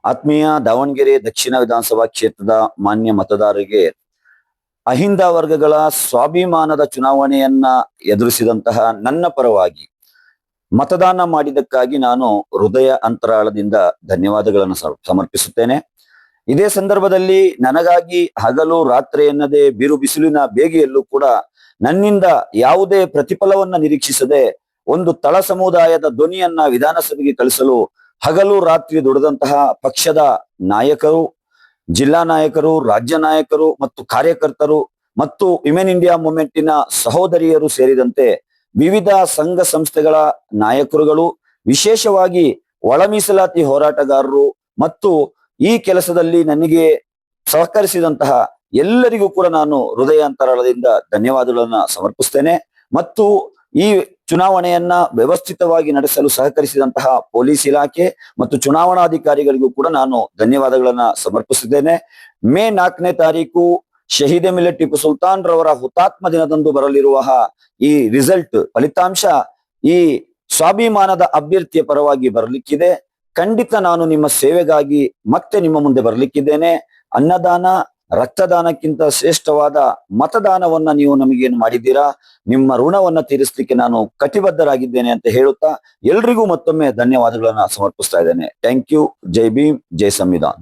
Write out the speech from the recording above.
ಆತ್ಮೀಯ ದಾವಣಗೆರೆ ದಕ್ಷಿಣ ವಿಧಾನಸಭಾ ಕ್ಷೇತ್ರದ ಮಾನ್ಯ ಮತದಾರರಿಗೆ ಅಹಿಂದ ವರ್ಗಗಳ ಸ್ವಾಭಿಮಾನದ ಚುನಾವಣೆಯನ್ನ ಎದುರಿಸಿದಂತಹ ನನ್ನ ಪರವಾಗಿ ಮತದಾನ ಮಾಡಿದ್ದಕ್ಕಾಗಿ ನಾನು ಹೃದಯ ಅಂತರಾಳದಿಂದ ಧನ್ಯವಾದಗಳನ್ನು ಸಮರ್ಪಿಸುತ್ತೇನೆ. ಇದೇ ಸಂದರ್ಭದಲ್ಲಿ ನನಗಾಗಿ ಹಗಲು ರಾತ್ರಿ ಎನ್ನದೆ ಬಿರು ಬಿಸಿಲಿನ ಬೇಗೆಯಲ್ಲೂ ಕೂಡ ನನ್ನಿಂದ ಯಾವುದೇ ಪ್ರತಿಫಲವನ್ನ ನಿರೀಕ್ಷಿಸದೆ ಒಂದು ತಳ ಸಮುದಾಯದ ಧ್ವನಿಯನ್ನ ವಿಧಾನಸಭೆಗೆ ಕಳಿಸಲು ಹಗಲು ರಾತ್ರಿ ದುಡಿದಂತಹ ಪಕ್ಷದ ನಾಯಕರು, ಜಿಲ್ಲಾ ನಾಯಕರು, ರಾಜ್ಯ ನಾಯಕರು ಮತ್ತು ಕಾರ್ಯಕರ್ತರು ಮತ್ತು ವಿಮೆನ್ ಇಂಡಿಯಾ ಮೂವ್ಮೆಂಟಿನ ಸಹೋದರಿಯರು ಸೇರಿದಂತೆ ವಿವಿಧ ಸಂಘ ಸಂಸ್ಥೆಗಳ ನಾಯಕರುಗಳು, ವಿಶೇಷವಾಗಿ ಒಳ ಮೀಸಲಾತಿ ಹೋರಾಟಗಾರರು ಮತ್ತು ಈ ಕೆಲಸದಲ್ಲಿ ನನಗೆ ಸಹಕರಿಸಿದಂತಹ ಎಲ್ಲರಿಗೂ ಕೂಡ ನಾನು ಹೃದಯಾಂತರಾಳದಿಂದ ಧನ್ಯವಾದಗಳನ್ನ ಸಮರ್ಪಿಸ್ತೇನೆ. ಮತ್ತು ಈ ಚುನಾವಣೆಯನ್ನ ವ್ಯವಸ್ಥಿತವಾಗಿ ನಡೆಸಲು ಸಹಕರಿಸಿದಂತಹ ಪೊಲೀಸ್ ಇಲಾಖೆ ಮತ್ತು ಚುನಾವಣಾಧಿಕಾರಿಗಳಿಗೂ ಕೂಡ ನಾನು ಧನ್ಯವಾದಗಳನ್ನ ಸಮರ್ಪಿಸಿದ್ದೇನೆ. ಮೇ 4ನೇ ತಾರೀಕು ಶಹೀದ್ ಎಮಿಲೆ ಟಿಪ್ಪು ಸುಲ್ತಾನ್ ರವರ ಹುತಾತ್ಮ ದಿನದಂದು ಬರಲಿರುವ ಈ ಫಲಿತಾಂಶ ಈ ಸ್ವಾಭಿಮಾನದ ಅಭ್ಯರ್ಥಿಯ ಪರವಾಗಿ ಬರಲಿಕ್ಕಿದೆ. ಖಂಡಿತ ನಾನು ನಿಮ್ಮ ಸೇವೆಗಾಗಿ ಮತ್ತೆ ನಿಮ್ಮ ಮುಂದೆ ಬರಲಿಕ್ಕಿದ್ದೇನೆ. ಅನ್ನದಾನ, ರಕ್ತದಾನಕ್ಕಿಂತ ಶ್ರೇಷ್ಠವಾದ ಮತದಾನವನ್ನ ನೀವು ನಮಗೇನು ಮಾಡಿದ್ದೀರಾ, ನಿಮ್ಮ ಋಣವನ್ನ ತೀರಿಸಲಿಕ್ಕೆ ನಾನು ಕಟಿಬದ್ಧರಾಗಿದ್ದೇನೆ ಅಂತ ಹೇಳುತ್ತಾ ಎಲ್ರಿಗೂ ಮತ್ತೊಮ್ಮೆ ಧನ್ಯವಾದಗಳನ್ನ ಸಮರ್ಪಿಸ್ತಾ ಇದ್ದೇನೆ. Thank you. ಜೈ ಭೀಮ್, ಜೈ ಸಂವಿಧಾನ್.